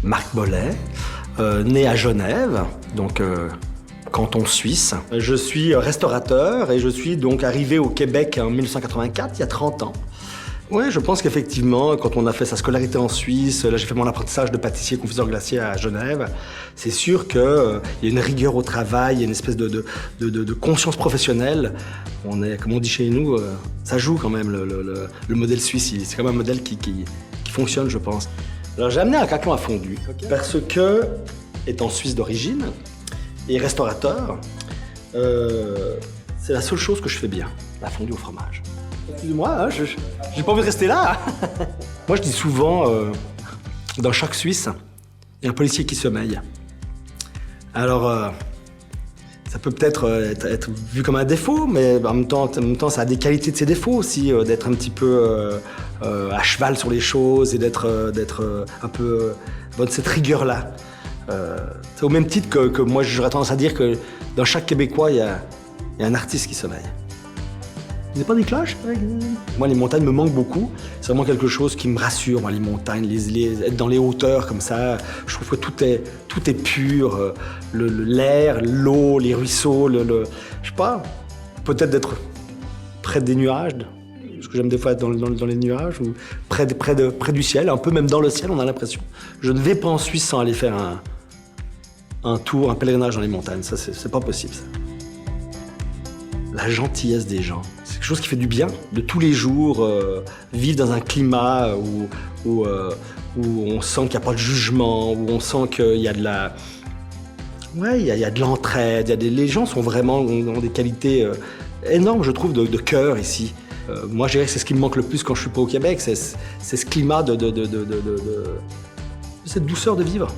Marc Mollet, né à Genève, donc canton suisse. Je suis restaurateur et je suis donc arrivé au Québec en 1984, il y a 30 ans. Oui, je pense qu'effectivement, quand on a fait sa scolarité en Suisse, là j'ai fait mon apprentissage de pâtissier confiseur glacier à Genève, c'est sûr qu'il y a une rigueur au travail, il y a une espèce de conscience professionnelle. On est, comme on dit chez nous, ça joue quand même le modèle suisse, c'est quand même un modèle qui fonctionne, je pense. Alors j'ai amené un caclon à fondu, parce que, étant suisse d'origine et restaurateur, c'est la seule chose que je fais bien, la fondue au fromage. Excusez-moi, hein, j'ai pas envie de rester là. Moi, je dis souvent, dans chaque Suisse, il y a un policier qui sommeille. Alors, ça peut peut-être être vu comme un défaut, mais en même temps, ça a des qualités de ses défauts aussi, d'être un petit peu à cheval sur les choses et d'être un peu de cette rigueur-là. C'est au même titre que moi, j'aurais tendance à dire que dans chaque Québécois, il y a un artiste qui sommeille. Vous n'avez pas des cloches? Moi, les montagnes me manquent beaucoup. C'est vraiment quelque chose qui me rassure, moi, les montagnes, être dans les hauteurs comme ça. Je trouve que tout est pur. L'air, l'eau, les ruisseaux, je sais pas, peut-être d'être près des nuages, parce que j'aime des fois être dans les nuages, ou près du ciel, un peu même dans le ciel, on a l'impression. Je ne vais pas en Suisse sans aller faire un tour, un pèlerinage dans les montagnes. Ça, c'est pas possible, ça. La gentillesse des gens. C'est quelque chose qui fait du bien, de tous les jours, vivre dans un climat où on sent qu'il n'y a pas de jugement, où on sent qu'il y a de la... Ouais, il y a de l'entraide, les gens sont vraiment, ont des qualités énormes, je trouve, de cœur ici. Moi, je dirais que c'est ce qui me manque le plus quand je suis pas au Québec, c'est ce climat de cette douceur de vivre.